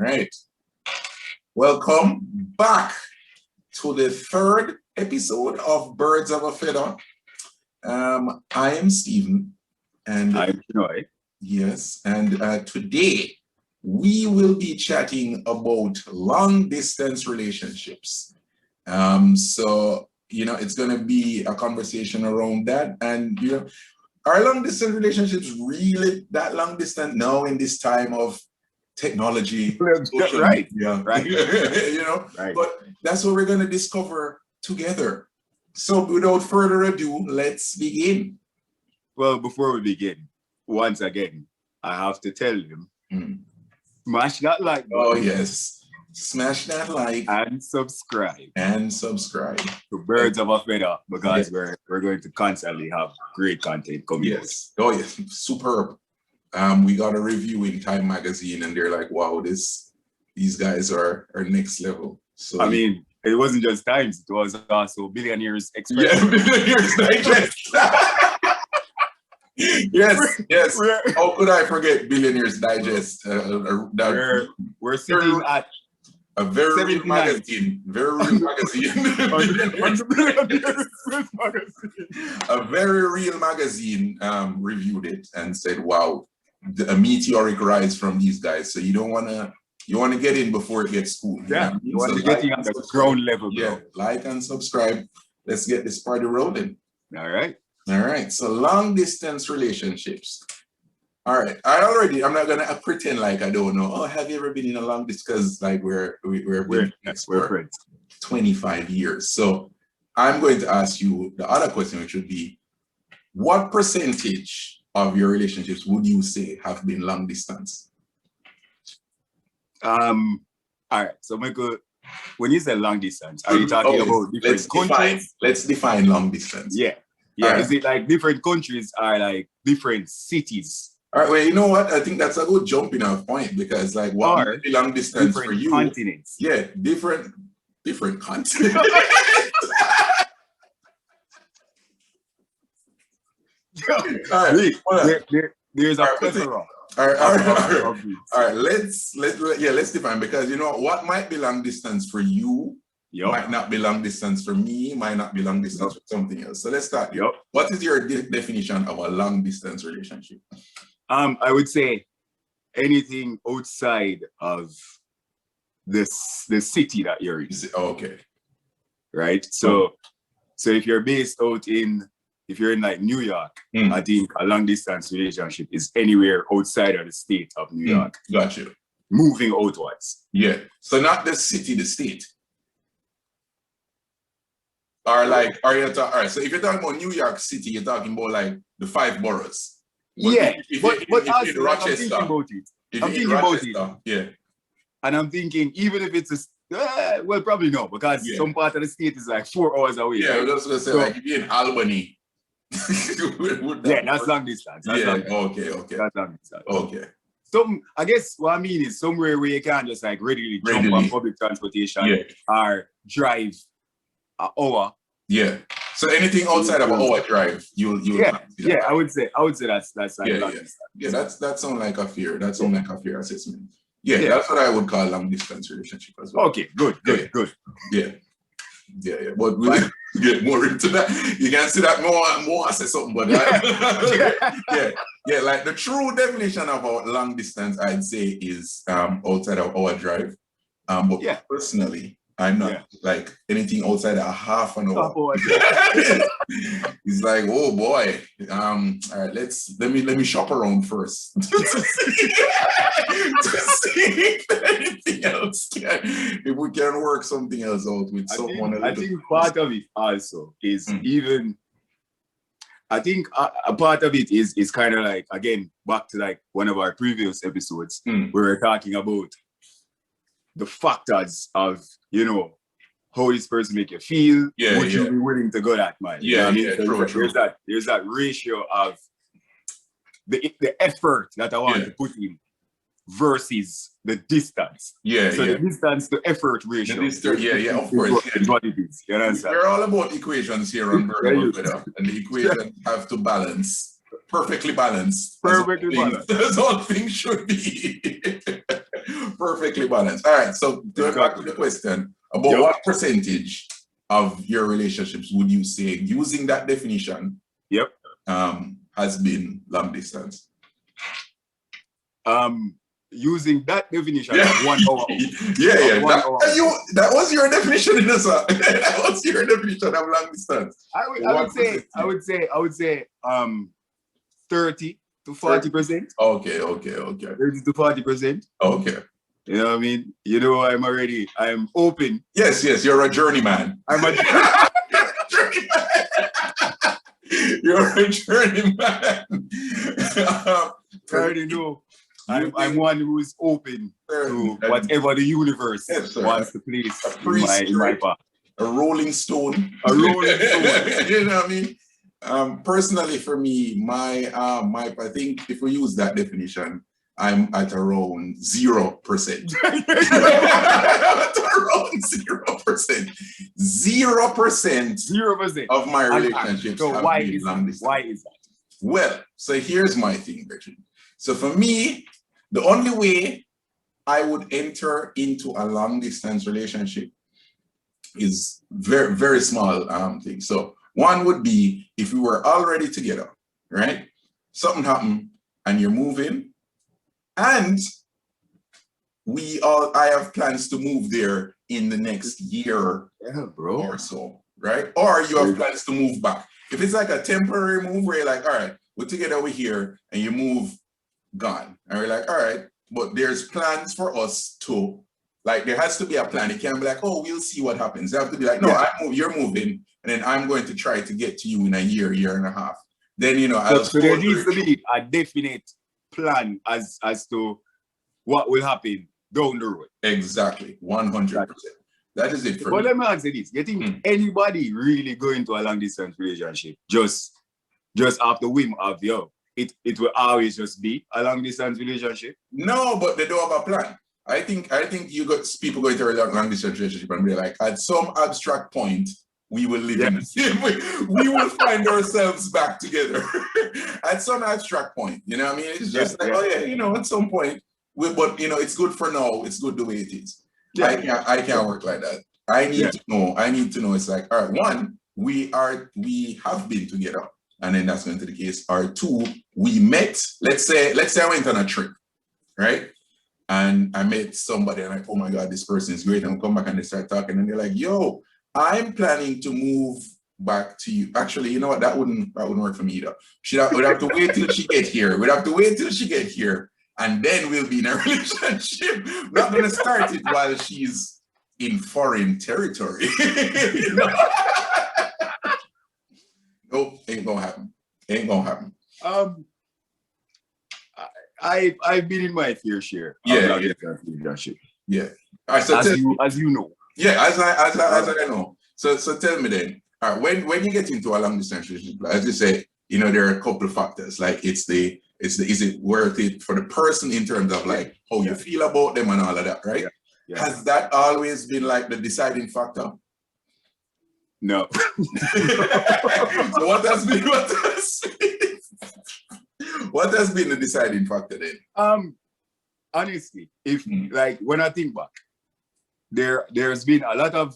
right. Welcome back to the third episode of Birds of a Feather. I am Stephen. And I'm Chinoy. Yes, and today we will be chatting about long distance relationships. So, it's going to be a conversation around that. And, are long distance relationships really that long distance now in this time of technology? Right. Yeah. Right. Right. But that's what we're going to discover together. So without further ado, let's begin. Well, before we begin, once again, I have to tell you, smash that like button. Oh, yes. Smash that like. And subscribe. To Birds of a Feather, because we're going to constantly have great content coming. Yes. Oh, yes. Superb. We got a review in Time magazine and they're like, wow, these guys are next level. So I mean, it wasn't just Times, it was also Billionaires Express. Yeah, Billionaires Digest. Yes. How could I forget Billionaires Digest? We're sitting at a very real magazine. Very real magazine. A very real magazine reviewed it and said, wow, a meteoric rise from these guys. So you want to get in before it gets cool. Yeah, you want to get in at the ground level, bro. Yeah, like and subscribe. Let's get this party rolling. All right. So long distance relationships. All right. I'm not gonna pretend like I don't know. Oh, have you ever been in a long distance? Because like we're friends 25 years. So I'm going to ask you the other question, which would be, what percentage of your relationships would you say have been long distance? All right. So Michael, when you say long distance, are you talking about different countries? Let's define long distance. Yeah. Right. Is it like different countries are like different cities? All right, well, you know what? I think that's a good jumping off point because, like, what might be long distance for you? Continents. Yeah, different continents. There's a plethora. All right. Let's define, because what might be long distance for you might not be long distance for me, might not be long distance for something else. So let's start. What is your definition of a long distance relationship? I would say anything outside of the city that you're in. Okay. Right. So if you're based out if you're in like New York, I think a long distance relationship is anywhere outside of the state of New York. Gotcha. Moving outwards. Yeah. So not the city, the state. All right. So if you're talking about New York City, you're talking about like the 5 boroughs. But also, Rochester, I'm thinking about it. Yeah. And I'm thinking, even if it's well, probably no, because some part of the state is like 4 hours away. Yeah, I was just gonna say, like if you're in Albany. That's long distance. Okay. That's long distance. Okay. I guess what I mean is somewhere where you can't just like readily jump on public transportation or drive an hour. Yeah. So anything outside of an hour drive, you'll I would say that's like long distance. Yeah, that sounds like a fair assessment. Yeah, that's what I would call long distance relationship as well. Okay, good. Yeah. But we'll get more into that. You can see that more I say something, but like the true definition of a long distance, I'd say, is outside of our drive. But personally, I'm not like anything outside of half an hour. It's like, oh boy. All right, let me shop around first to see if anything else if we can work something else out with someone. I think part of it also is I think a part of it is kind of like, again, back to like one of our previous episodes where we're talking about the factors of, how this person make you feel, would you be willing to go that mile? True. There's that ratio of the effort that I want to put in versus the distance. The distance to effort ratio. Of course. Is what it is. You understand? We're all about equations here on Bird of a Feather, and the equations have to balance. Perfectly balanced. That's all things should be. Perfectly balanced. All right. So going back to the question about what percentage of your relationships would you say, using that definition, has been long distance? Using that definition of 1 hour. That was your definition in this. That was your definition of long distance. I would say 30 to 40%. Okay. 30 to 40%. Okay. You know what I mean? You know, I'm open. Yes, you're a journeyman. I'm a You're a journeyman. I already know. I'm one who is open to whatever the universe wants to place in my path. A rolling stone. A rolling stone. You know what I mean? Personally, for me, I think if we use that definition, I'm at around 0%. At around 0%. 0% of my relationships have been long distance. Why is that? Well, so here's my thing, Richard. So for me, the only way I would enter into a long distance relationship is very, very small thing. So one would be if we were already together, right? Something happened and you're moving, and I have plans to move there in the next year or so, right? Or you have plans to move back. If it's like a temporary move where you're like, all right, we're together over here, and you move, gone. And we're like, all right, but there's plans for us to, like, there has to be a plan. It can't be like, oh, we'll see what happens. They have to be like, no, you're moving, and then I'm going to try to get to you in a year and a half. Then, you know, so there needs to be a definite plan as to what will happen down the road. Exactly, 100%. That is it for me. But let me ask you this: you think anybody really go into a long distance relationship just after whim of it will always just be a long distance relationship? No, but they don't have a plan. I think you got people going to a long distance relationship and be like, at some abstract point, we will live in the same way. We will find ourselves back together at some abstract point. You know what I mean? It's just you know, at some point. But you know, it's good for now. It's good the way it is. I can't work like that. I need to know. It's like, all right, one, we have been together, and then that's going to be the case. Or two, we met. Let's say I went on a trip, right? And I met somebody, and I'm like, oh my God, this person is great. And I come back and they start talking, and they're like, yo, I'm planning to move back to you. Actually, you know what? That wouldn't work for me either. We'd have to wait till she get here. And then we'll be in a relationship. We're not going to start it while she's in foreign territory. You know? Nope, ain't gonna happen. I've been in my fair share. Relationship. Yeah. As you know. Yeah, as I know. So tell me then. All right, when you get into a long distance relationship, as you say, you know, there are a couple of factors. Like is it worth it for the person in terms of like how you feel about them and all of that, right? Yeah. Has that always been like the deciding factor? No. So what has been the deciding factor then? Honestly, if like when I think back, there's been a lot of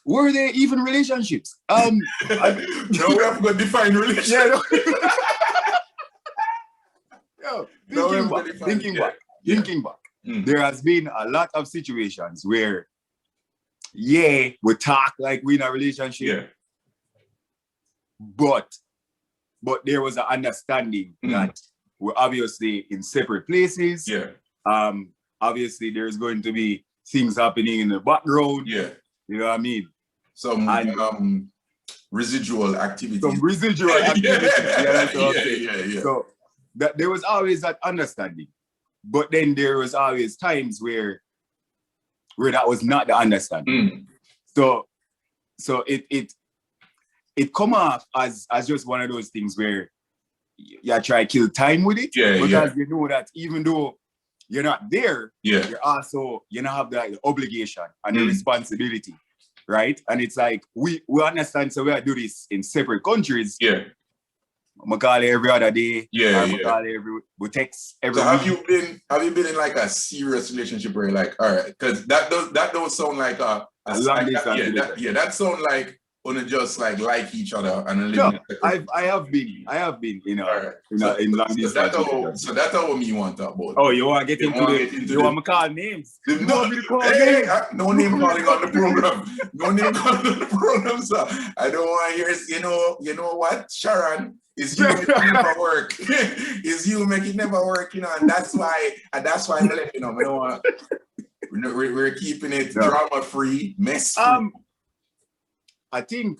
were there even relationships? No, we have to define relationships. Thinking back, there has been a lot of situations where, we talk like we're in a relationship, but there was an understanding that we're obviously in separate places. Obviously, there's going to be things happening in the background. You know what I mean? Some residual activity. So that there was always that understanding, but then there was always times where that was not the understanding. So it come off as just one of those things where you try to kill time with it, because you know that even though you're not there, you're also have the obligation and the responsibility, right? And it's like we understand, so we do this in separate countries. I call it every other day. Yeah, I call it we text every so week. have you been in like a serious relationship where you're like, all right, because that don't sound like a long distance. That sound like on just like each other and no, I have been in long distance. So that's how me want to talk about. Oh, you want to get into you want me to call names? You want me to call names? No name calling on the program. No name calling on the program, sir. I don't want to hear, you know what, Sharon? Is you make it never work. Is you make it never work, you know, and that's why I'm letting you know. We don't want, we're keeping it drama free, mess free. I think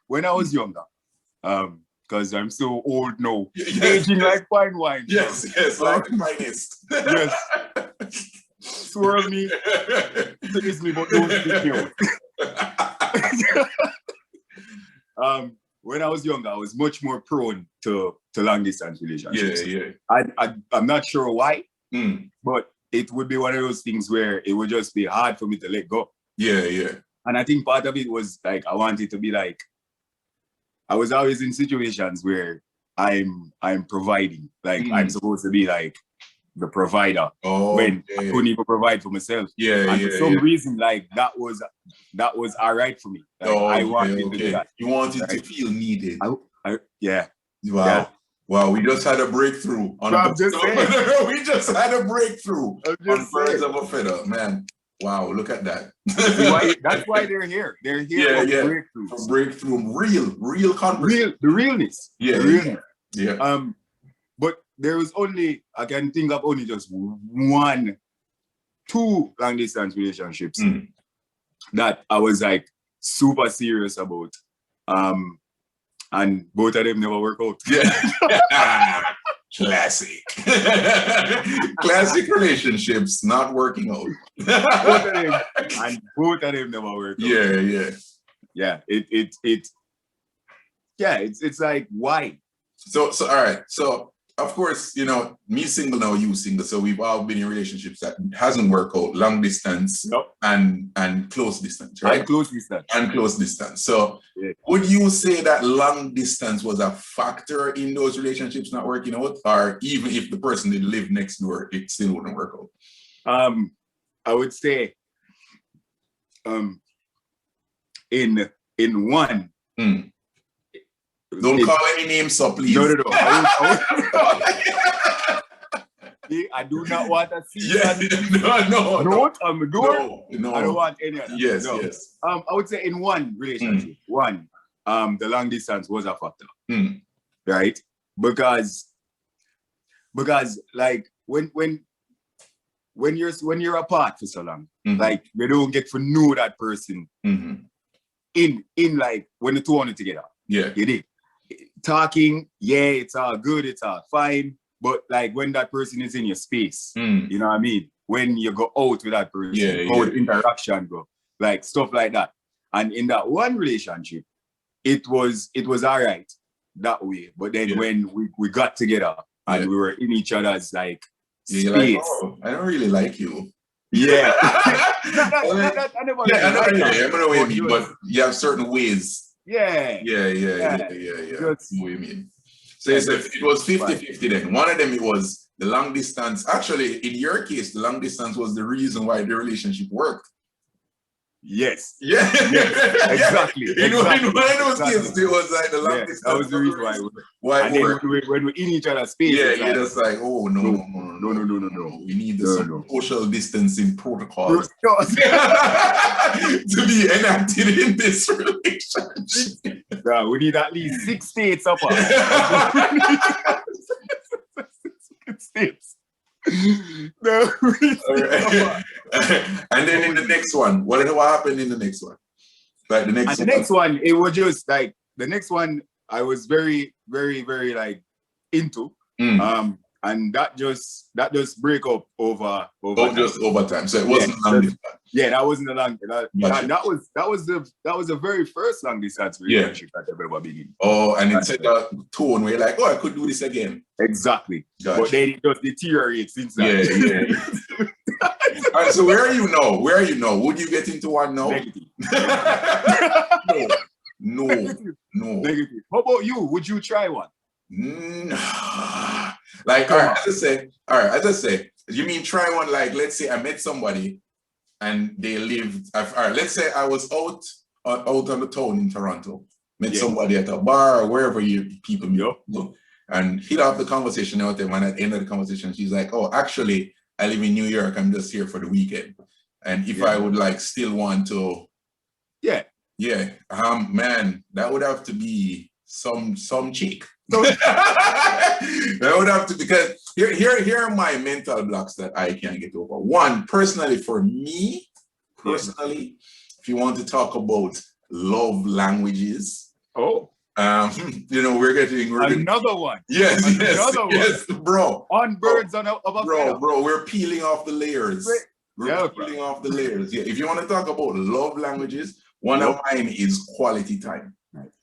when I was younger, because I'm so old now, aging like fine wine. Yes, like the finest. Yes. Swirl me, finish me, but don't spit me out. When I was younger, I was much more prone to long distance relationships. Yeah. I'm not sure why, but it would be one of those things where it would just be hard for me to let go. Yeah. And I think part of it was like I wanted to be like, I was always in situations where I'm providing, like I'm supposed to be like the provider when I couldn't even provide for myself. And for some reason, like that was all right for me. Like, I wanted to do that. You wanted to feel needed. Yeah. Wow. Yeah. Wow, we just had a breakthrough on we just had a breakthrough on Birds of a Fedda, man. Wow, look at that. That's why they're here. They're here for breakthrough, real conversation. The realness. Yeah. The realness. Yeah. But there was I can think of only just 2 long distance relationships that I was like super serious about. And both of them never work out. Yeah. Classic. Classic relationships not working out. both of them never work out. Yeah. It's like, why? So all right. So of course, you know, me single now, you single. So we've all been in relationships that hasn't worked out, long distance and close distance, right? And close distance. So would you say that long distance was a factor in those relationships not working out? Or even if the person did live next door, it still wouldn't work out? I would say in one. Don't call any names, so please. No. I do not want to see that. No. I'm door. No. I don't want any of that. Yes. I would say in one relationship, the long distance was a factor. Right? Because like when you're apart for so long, like you don't get to know that person in like when the two are together. Yeah. You did. Talking, it's all good, it's all fine. But like when that person is in your space, you know what I mean? When you go out with that person, how the interaction go, like stuff like that. And in that one relationship, it was all right that way. But then when we got together and we were in each other's like space. Like, I don't really like you. Yeah. I know what you mean, but you have certain ways. Yeah. That's what you mean. So it was 50-50 then. One of them, it was the long distance. Actually, in your case, the long distance was the reason why the relationship worked. Yes. Yes, exactly. In one of those cases, it was like the long distance. That was the reason why it worked. When we're in each other's space. Yeah, you're just like, oh, no. We need the social distancing protocols to be enacted in this relationship. Yeah, we need at least 6 states up. 6 states. No. Right. And then in the next one, what happened in the next one? Like the next one, it was just like the next one I was very, very, very like into. And that just break up over just over time. So it wasn't long distance. Yeah, that wasn't a long that was the very first long distance relationship that I've ever been in. Oh, and it set a tone where you're like, I could do this again. Exactly. Gotcha. But then it just deteriorates since that. Yeah. All right, so where are you now? Would you get into one now? Negative. No. Negative. How about you? Would you try one? Like, all right, as I say, you mean try one, like, let's say I met somebody and they lived, all right, let's say I was out on the town in Toronto, met somebody at a bar or wherever people meet, and hit off the conversation out there, and at the end of the conversation, she's like, oh, actually, I live in New York, I'm just here for the weekend. And if I would like still want to, man, that would have to be some chick. That would have to, because here are my mental blocks that I can't get over. One, personally, for me, if you want to talk about love languages, you know, we're getting another one. Yes, bro. On birds of a feather. Bro, we're peeling off the layers. We're peeling off the layers. Yeah, if you want to talk about love languages, one of mine is quality time,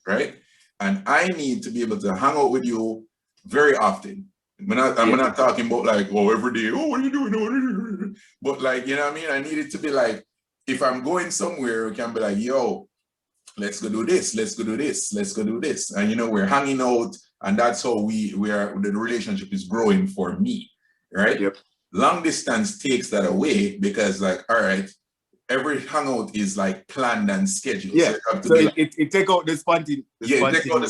right? And I need to be able to hang out with you very often. I'm not talking about like, oh, every day, oh, what are you doing? But like, you know what I mean? I need it to be like, if I'm going somewhere, we can be like, yo, let's go do this, let's go do this, let's go do this. And you know, we're hanging out, and that's how the relationship is growing for me, right? Yep. Long distance takes that away because like, all right, every hangout is like planned and scheduled. Yeah. So it take out the spontaneity. Take out the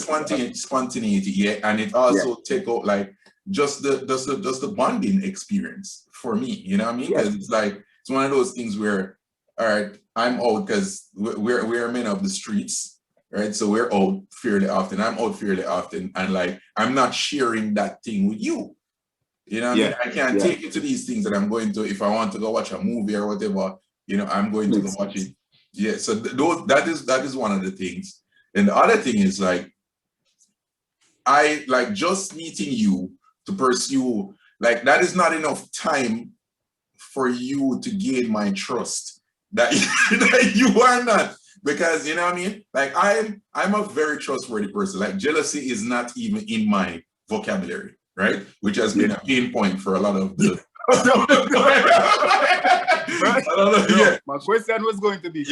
spontaneity. Yeah, and it also take out like just the bonding experience for me. You know what I mean? Because it's like it's one of those things where, all right, I'm out because we're men of the streets, right? So we're out fairly often. I'm out fairly often, and like I'm not sharing that thing with you. You know what I mean? I can't take you to these things that I'm going to if I want to go watch a movie or whatever. You know, I'm going to go watch it. Yeah, so that is one of the things. And the other thing is like, I like just meeting you to pursue, like that is not enough time for you to gain my trust that you are not, because you know what I mean? Like I'm a very trustworthy person. Like jealousy is not even in my vocabulary, right? Which has been a pain point for a lot of the my question was going to be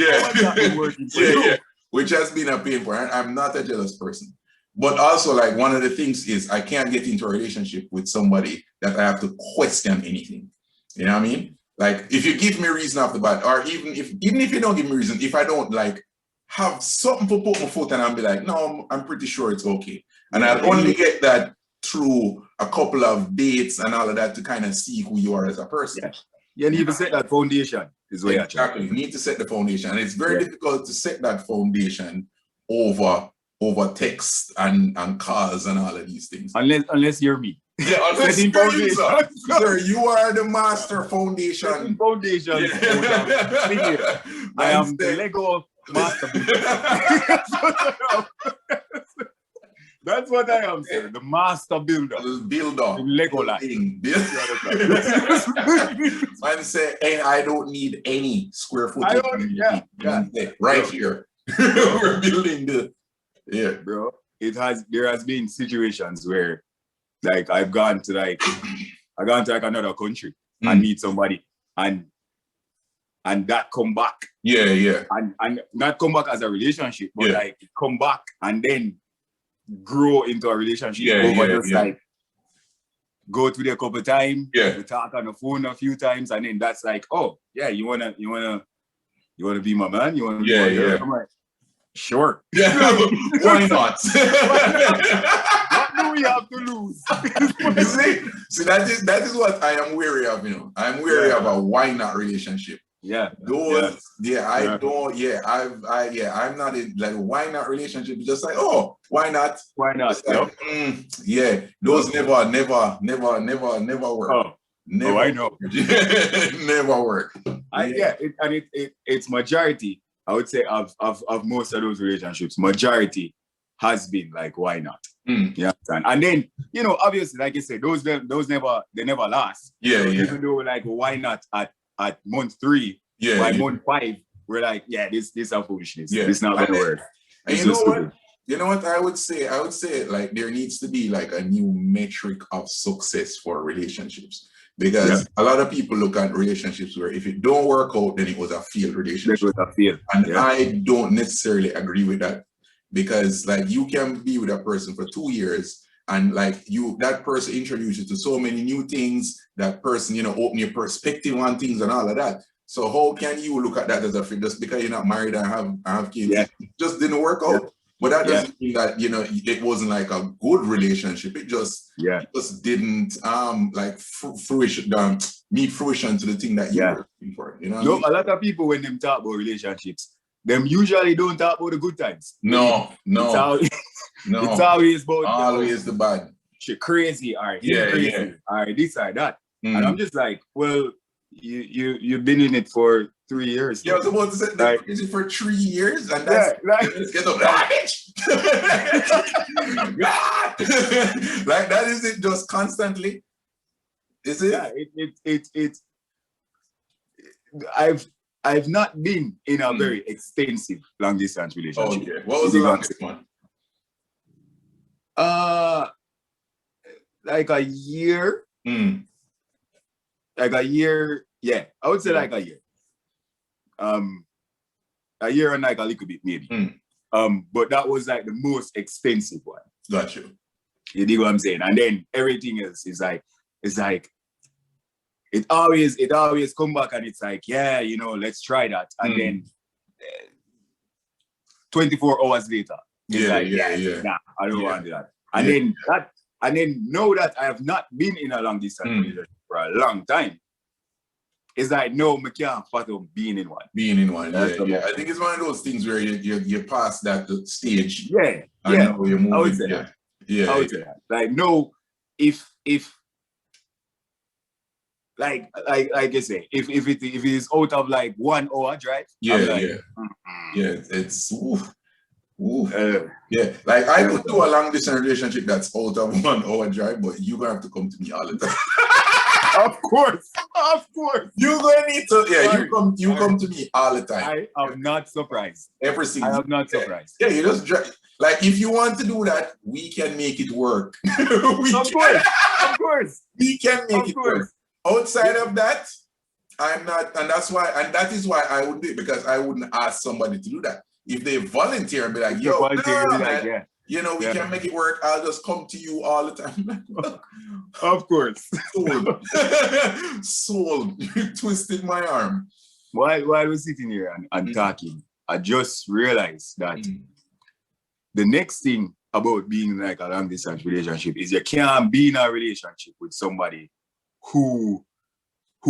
which has been a pain point. I'm not a jealous person, but also like one of the things is I can't get into a relationship with somebody that I have to question anything. You know what I mean? Like if you give me a reason off the bat, or even if you don't give me a reason, if I don't like have something to put my foot and I'll be like, no, I'm pretty sure it's okay. And I'll only get that through a couple of dates and all of that to kind of see who you are as a person. You need to set that foundation. Exactly. You need to set the foundation. And it's very difficult to set that foundation over text and calls and all of these things. Unless you're me. Yeah, unless you're you, sir. You are the master foundation. Foundation. Yeah. I am the Lego master. That's what I am, sir. The master builder. Builder. The Lego life. Man say, hey, I don't need any square footage. I don't, right here. We're building the bro. There has been situations where like I've gone to like another country and meet somebody and that come back. Yeah. And not come back as a relationship, but like come back and then grow into a relationship like go to there a couple of times, we talk on the phone a few times, and then that's like, oh yeah, you wanna be my man, you wanna be my girl? I'm like, sure. Why not? What do we have to lose? See, that is what I am wary of, you know. I'm wary of a why not relationship. I'm not in like why not relationship. It's just like, oh, why not? Why not? Like, those never work. I know. Never work. It's majority. I would say of most of those relationships, majority has been like, why not? You understand? And then, you know, obviously, like you said, those never last. Even though like, why not at month 3, by month 5, we're like, this is foolishness. This not gonna work. And you know what I would say? I would say like there needs to be like a new metric of success for relationships. Because a lot of people look at relationships where if it don't work out, then it was a failed relationship. And I don't necessarily agree with that. because like you can be with a person for 2 years and like that person introduces you to so many new things, that person, you know, open your perspective on things and all of that. So how can you look at that as a fit just because you're not married and have kids? Yeah. It just didn't work out. But that doesn't mean that, you know, it wasn't like a good relationship. It just didn't meet fruition to the thing that you were looking for. You know, a lot of people when them talk about relationships, them usually don't talk about the good times. No. It's always about the bad. Shit crazy, all right. Crazy. All right, this or that. And I'm just like, well, you've been in it for 3 years. Yeah, I was about to say like, crazy for 3 years, and that's let's get up. Like that is it just constantly? Is it? Yeah, I've not been in a very extensive long distance relationship. Okay. What was the longest one? Like a year. Like a year, yeah. I would say like a year. A year and like a little bit maybe. But that was like the most expensive one. Got you. You dig what I'm saying? And then everything else is like, it always come back and it's like, yeah, you know, let's try that. And then 24 hours later, it's nah, I don't want to do that. And then know that I have not been in a long distance relationship for a long time. It's like, no, I can't fathom being in one. Yeah. I think it's one of those things where you pass that stage. Yeah. Now you're moving. I would say that. I would say that. Like, no, if like I say, if it is out of like 1 hour drive, it's like I could do a long distance relationship that's out of 1 hour drive, but you're gonna have to come to me all the time. Of course. You're gonna need to you come to me all the time. I am not surprised. Everything. I am not surprised. Yeah, you just like if you want to do that, we can make it work. Of course. We can make it work. Outside of that, I'm not, and that is why I would do it, because I wouldn't ask somebody to do that. If they volunteer and be like, yo, you know, we can make it work, I'll just come to you all the time. Of course. Sold. You twisted my arm. While we're sitting here and talking, I just realized that the next thing about being like a long distance relationship is you can't be in a relationship with somebody who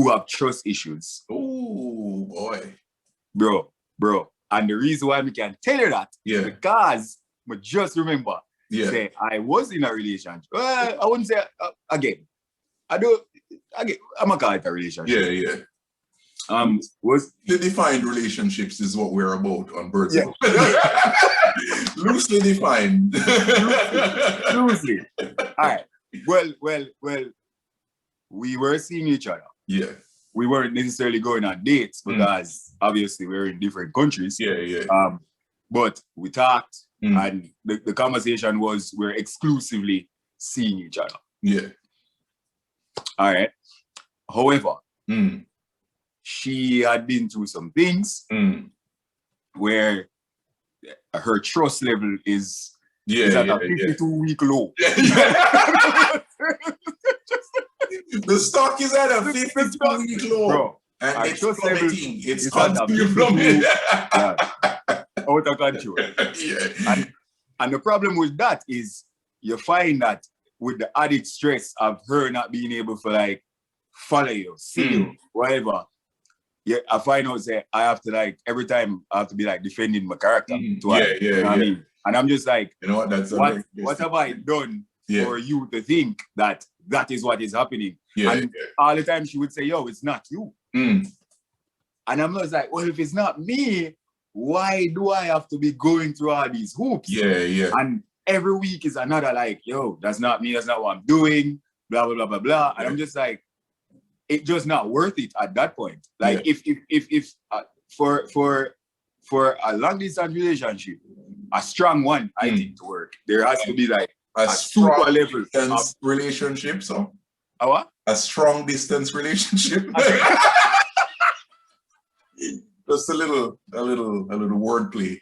have trust issues. Oh boy. Bro. And the reason why we can tell you that is because I just remember say I was in a relationship. I wouldn't say again. I'm gonna call it a relationship. Yeah. Was the defined relationships is what we're about on Birds. Loosely defined. Loosely. All right. Well. We were seeing each other. Yeah. We weren't necessarily going on dates because obviously we're in different countries. Yeah. But we talked and the conversation was we're exclusively seeing each other. Yeah. All right. However, she had been through some things where her trust level is at a 52-week low. The stock is at a 52-week low. Bro, and it's plummeting. It's constantly plummeting. Out of control. And the problem with that is you find that with the added stress of her not being able to like follow you, see you, whatever. Yeah, I find out that I have to like every time I have to be like defending my character to her. You know what I mean? And I'm just like, you know what? That's what have I done for you to think that is what is happening? And all the time she would say, yo, it's not you. And I'm just like, well, if it's not me, why do I have to be going through all these hoops? Yeah. And every week is another like, yo, that's not me, that's not what I'm doing, blah, blah, blah, blah, blah. And I'm just like, it's just not worth it at that point. Like if for a long distance relationship, a strong one, I think to work, there has to be like a super level distance relationship. So what? A strong distance relationship. Just a little wordplay.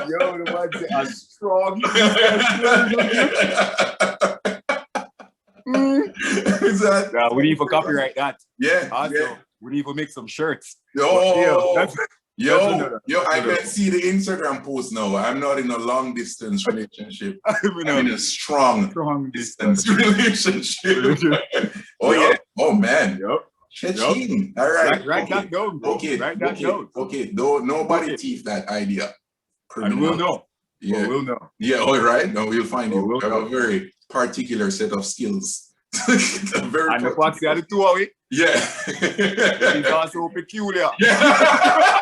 Yo, the man say a strong. Exactly. Yeah, we need to copyright that. Yeah. Also, yeah. we need to make some shirts. Yo, that's I can see the Instagram post now. I'm not in a long distance relationship. I'm in a strong distance relationship. Oh man. Cha-ching. All right. Write that down, bro. Write that down. Okay. Nobody teeth that idea. And we'll know. Yeah. We'll know. Yeah, all right. No, we'll find you. We'll have a very particular set of skills. And the fact that the two away. Yeah. It's also peculiar. Yeah.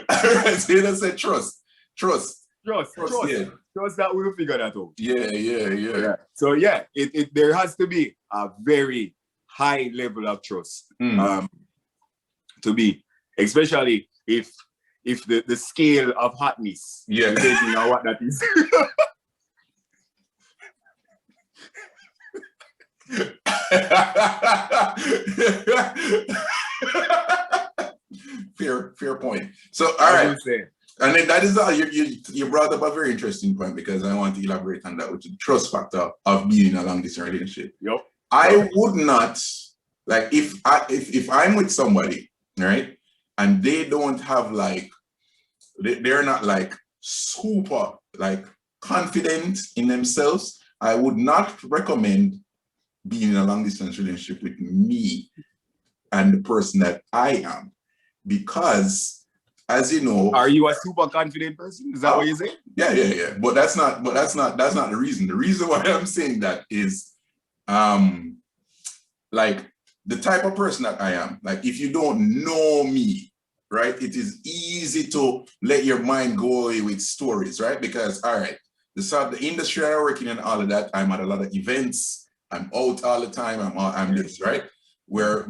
All right, so you said trust. Trust that we'll figure that out. Yeah. So yeah, it there has to be a very high level of trust. To be, especially if the scale of hotness, depending on what that is. Fair point. So all right, and then that is all you brought up a very interesting point, because I want to elaborate on that, which is the trust factor of being in a long distance relationship. Yep. I would not, like, if I'm with somebody, right, and they don't have like, they're not like super like confident in themselves, I would not recommend being in a long distance relationship with me and the person that I am, because, as you know, are you a super confident person? Is that what you say? Yeah. But that's not the reason. The reason why I'm saying that is, like, the type of person that I am. Like, if you don't know me, right, it is easy to let your mind go away with stories, right? Because, all right, the industry I'm working in, all of that, I'm at a lot of events. I'm out all the time. I'm this, right? We're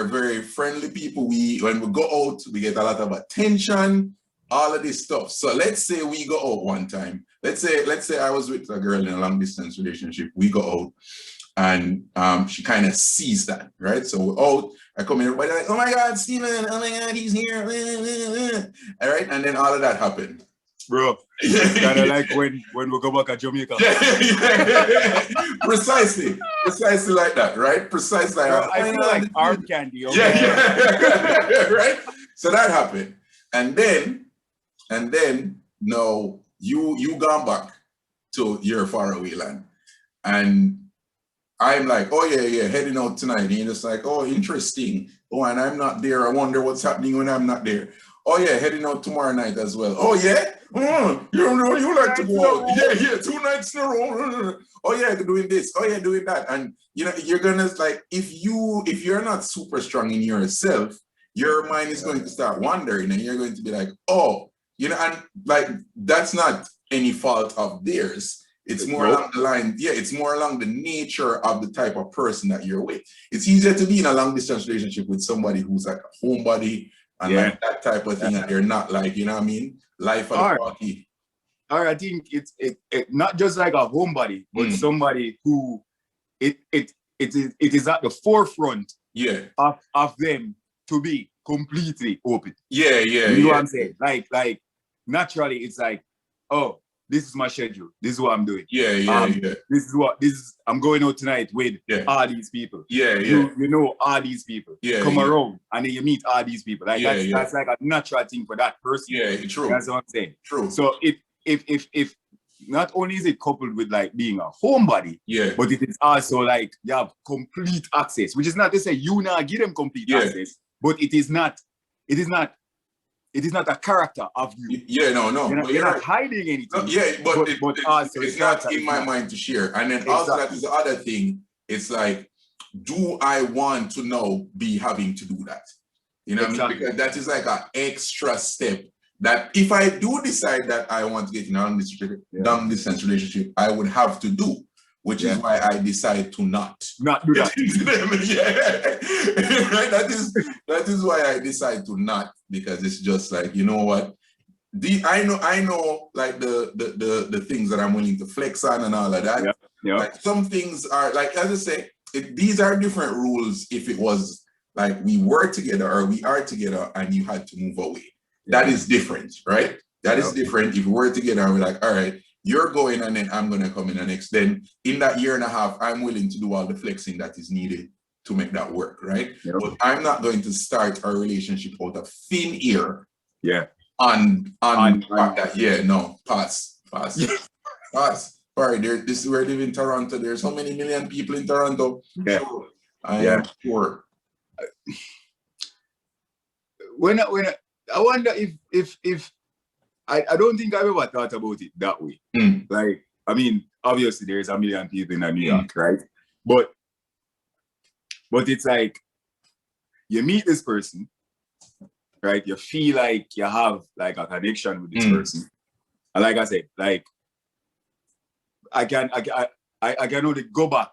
very friendly people. When we go out, we get a lot of attention, all of this stuff. So let's say we go out one time. Let's say I was with a girl in a long distance relationship. We go out, and she kind of sees that, right? So we're out. I come in, everybody like, oh my God, Steven, oh my God, he's here. All right, and then all of that happened. Bro, kind of like when we go back to Jamaica. Precisely like that, right? Precisely like that. I feel like arm candy. Yeah. Right? So that happened. And then no, you gone back to your faraway land. And I'm like, oh yeah, heading out tonight. And you're just like, oh, interesting. Oh, and I'm not there. I wonder what's happening when I'm not there. Oh yeah, heading out tomorrow night as well. Oh yeah? You like to go out. Yeah, 2 nights in a row. Oh yeah, doing this. Oh yeah, doing that. And you know, you're gonna, like, if you're not super strong in yourself, your mind is going to start wandering, and you're going to be like, oh, you know, and like, that's not any fault of theirs. It's more along the line, it's more along the nature of the type of person that you're with. It's easier to be in a long distance relationship with somebody who's like a homebody and like that type of thing, and they're not like, you know what I mean, life of the party. Or I think it's not just like a homebody, but somebody who it is at the forefront of them to be completely open. Yeah. You know what I'm saying? Like naturally it's like, oh, this is my schedule. This is what I'm doing. Yeah. I'm going out tonight with all these people. Yeah. You know all these people. Come around and then you meet all these people. Like that's like a natural thing for that person. Yeah, true. That's what I'm saying. True. So if not only is it coupled with like being a homebody, but it is also like you have complete access, which is not to say you now give them complete access, but it is not a character of you. No. You're not hiding anything. No, but also it's not in my mind to share. And then also that is the other thing. It's like, do I want to now be having to do that? You know what I mean? Because that is like an extra step that if I do decide that I want to get in a long distance relationship, I would have to do. Which is why I decide to not do that. Right? That is why I decide to not, because it's just like, you know what? I know like the things that I'm willing to flex on and all of that. Yeah. Like some things are like, as I say, these are different rules if it was like we were together or we are together and you had to move away. That is different, right? That is different. If we were together and we're like, all right, you're going and then I'm gonna come in the next. Then in that year and a half, I'm willing to do all the flexing that is needed to make that work, right? Yep. But I'm not going to start our relationship out of thin air. Yeah. On that. Yeah, no, pass. Pass. Sorry, this is where I live in Toronto. There's how many million people in Toronto? Yeah. Sure. I am sure. When I wonder if I don't think I've ever thought about it that way. Like, I mean, obviously there's a million people in New York, right? But it's like you meet this person, right? You feel like you have like a connection with this person. And like I said, like I can only go back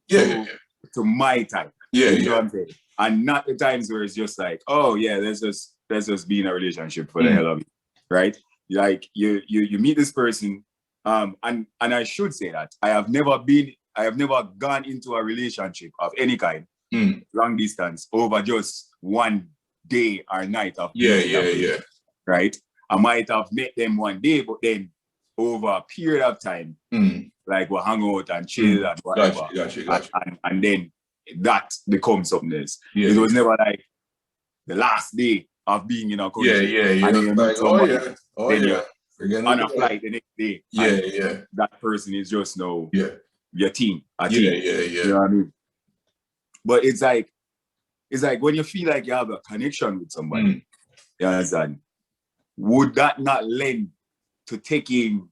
to my time. You know what I'm saying? And not the times where it's just like, oh yeah, let's just be in a relationship for the hell of it. Right? Like you meet this person, and I should say that I have never gone into a relationship of any kind, long distance, over just one day or night of right? I might have met them one day, but then over a period of time, like we'll hang out and chill and whatever. Gotcha. And then that becomes something else. It was never like the last day of being in a country. And then you meet somebody, you're on a flight the next day. That person is just now your team. You know what I mean? But it's like when you feel like you have a connection with somebody, you understand? Would that not lend to taking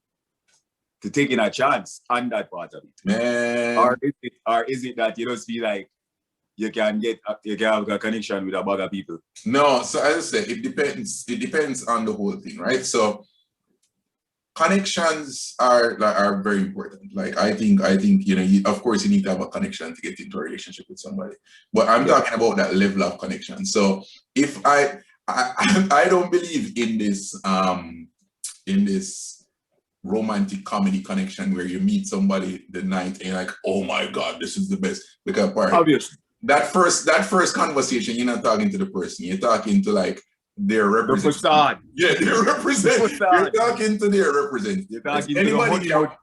a chance on that part of it? Man. Or is it that you just feel like you can have a connection with a bag of people? No, so as I said, it depends on the whole thing, right? So connections are very important. Like I think of course you need to have a connection to get into a relationship with somebody. But I'm talking about that level of connection. So if I don't believe in this romantic comedy connection where you meet somebody the night and you're like, oh my God, this is the best. Because obviously that first conversation, you're not talking to the person, you're talking to like their representative. Their representative. You're talking to their representative. You're talking to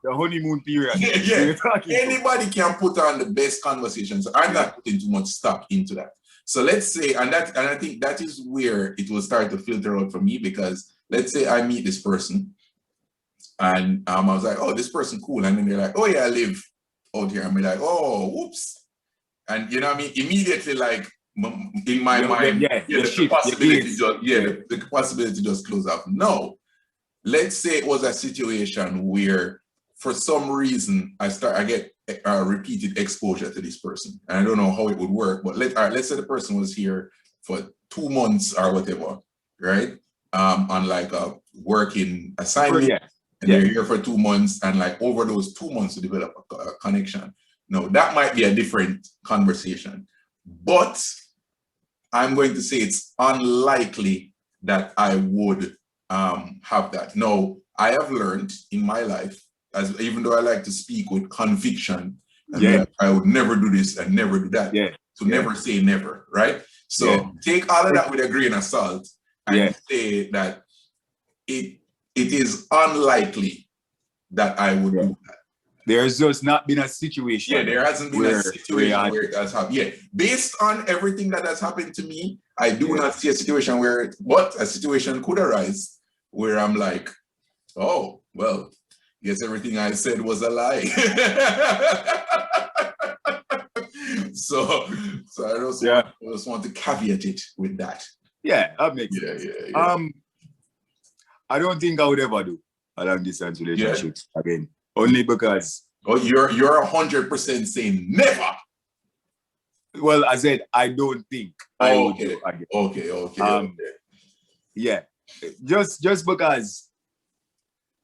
the honeymoon period. Anybody can put on the best conversations. I'm not putting too much stock into that. So let's say, and I think that is where it will start to filter out for me, because let's say I meet this person and I was like, oh, this person cool. And then they're like, oh yeah, I live out here. And we're like, oh, whoops. And you know what I mean? Immediately, like in my mind, the possibility just close up. No. Let's say it was a situation where for some reason I get repeated exposure to this person. And I don't know how it would work, but let's say the person was here for 2 months or whatever, right? On like a working assignment, and they're here for 2 months, and like over those 2 months to develop a connection. No, that might be a different conversation, but I'm going to say it's unlikely that I would have that. No, I have learned in my life, even though I like to speak with conviction, and I would never do this and never do that. Never say never, right? So take all of that with a grain of salt and say that it is unlikely that I would do that. There's just not been a situation. There hasn't been a situation where it has happened. Based on everything that has happened to me, I do not see a situation where, but a situation could arise where I'm like, oh, well, guess everything I said was a lie. so I just want to caveat it with that. Yeah, that makes sense. I don't think I would ever do a long distance relationship again. Only because you're 100% saying never. Well, I said I don't think I would do again. Okay. Yeah, just because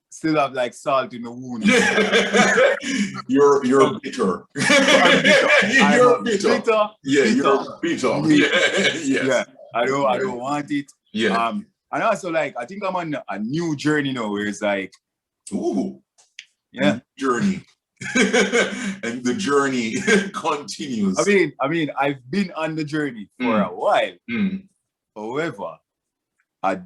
still have like salt in the wound. You're bitter. You're bitter. Yeah, you're bitter. Yeah, I don't want it. Yeah. And also, like, I think I'm on a new journey now where it's like, ooh, yeah, journey. And the journey continues. I mean, I've been on the journey for a while. However, I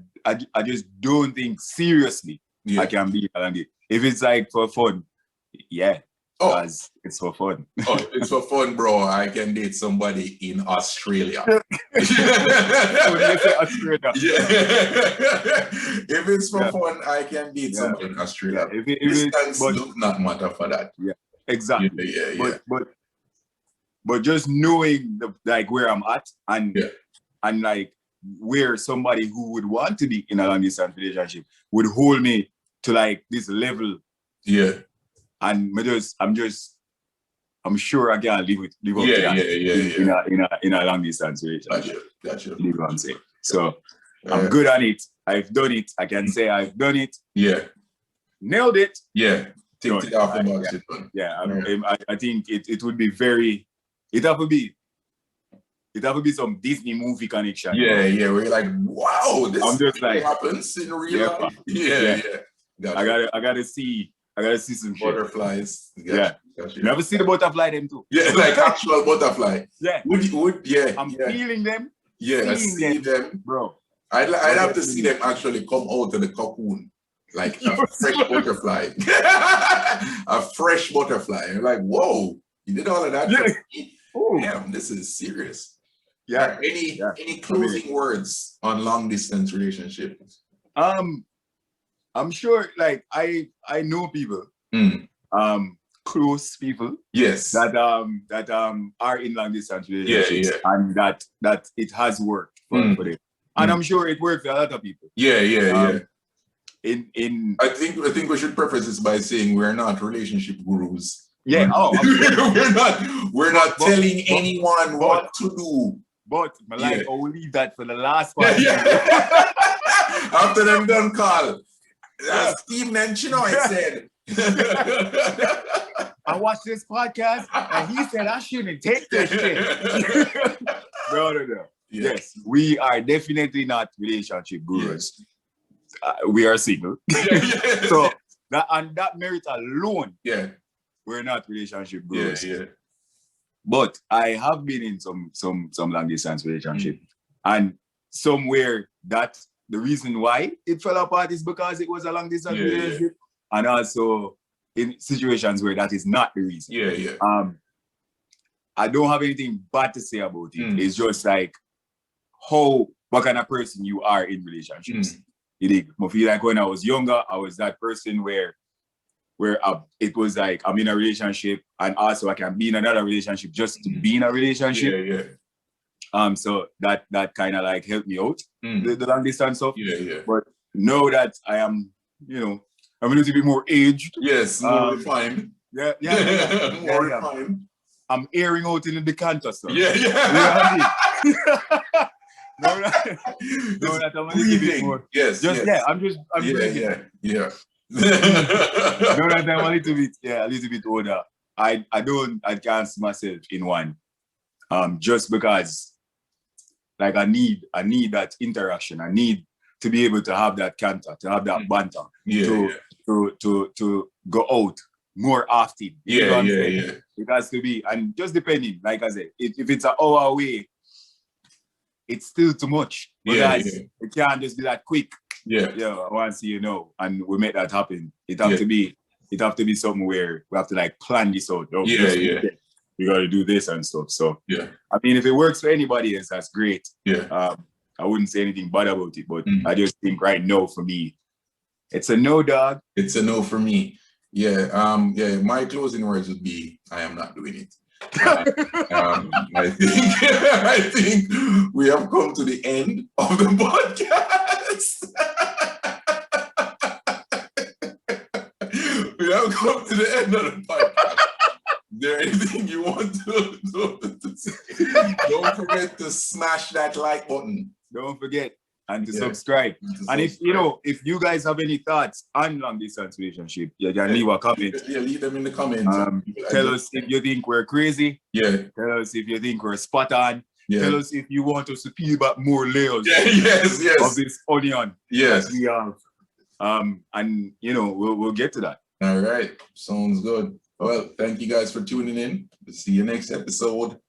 just don't think seriously I can be along it. If it's like for fun, yeah. Because it's for fun. It's for fun, bro. I can date somebody in Australia. Australia. If it's for fun, I can date somebody in Australia. Distance does not matter for that. Yeah, exactly. But just knowing like where I'm at and like where somebody who would want to be in a long distance relationship would hold me to like this level. Yeah. And I'm sure I can live up to that in a long distance relationship. Gotcha. You know what I'm saying? So I'm good at it. I've done it. I can say I've done it. Yeah. Nailed it. Yeah. Ticked it off the box. I think it would be very. It have to be some Disney movie connection. Yeah. Where you're like, wow, this I'm just like, happens in real life. Yeah. Gotcha. I gotta see some butterflies. Gotcha. You never see the butterfly them too. Yeah, like actual butterfly. Yeah. I'm feeling them. Yeah, I see them. Bro. I'd have to see them actually come out of the cocoon. Like a fresh butterfly. A fresh butterfly. You're like, whoa, you did all of that? Yeah. Damn, this is serious. Yeah. Any closing words on long distance relationships? I'm sure, like I know people, close people, yes, that are in long distance relationships, and that it has worked for them, and I'm sure it works for a lot of people. Yeah. In I think we should preface this by saying we're not relationship gurus. Yeah. We're not telling anyone what to do. But I will leave that for the last one. After them done call. Stephen and Chinoy said. I watched this podcast and he said I shouldn't take this shit. No. Yes, we are definitely not relationship gurus. We are single. So that merit alone, we're not relationship gurus. But I have been in some long distance relationship, and somewhere that the reason why it fell apart is because it was a long distance relationship, and also in situations where that is not the reason. I don't have anything bad to say about it. It's just like what kind of person you are in relationships. I feel like when I was younger, I was that person where it was like I'm in a relationship and also I can be in another relationship just to be in a relationship. So that kind of like helped me out, the long distance stuff. But now that I am, I'm a little bit more aged. Yes, more refined. More refined. I'm airing out in the decanter stuff. Yeah. No, that I'm a little bit more. Yes. I'm just yeah. No, that I'm a little bit older. I can't see myself in one. Just because like I need that interaction. I need to be able to have that canter, to have that banter, to go out more often. It has to be, and just depending, like I said, if it's an hour away, it's still too much. Because it can't just be that quick. Once and we make that happen. It have to be something where we have to like plan this out. We got to do this and stuff. So I mean, if it works for anybody else, that's great. I wouldn't say anything bad about it, but I just think right now for me, it's a no, dog. It's a no for me. My closing words would be, I am not doing it. I think we have come to the end of the podcast. We have come to the end of the podcast. Is there anything you want to say? Don't forget to smash that like button. Don't forget. And to subscribe. And if you guys have any thoughts on long distance relationship, you can leave a comment. Leave them in the comments. Tell us if you think we're crazy. Tell us if you think we're spot on. Tell us if you want us to peel back more layers of this onion that we have. And you know, we'll get to that. All right. Sounds good. Well, thank you guys for tuning in. We'll see you next episode.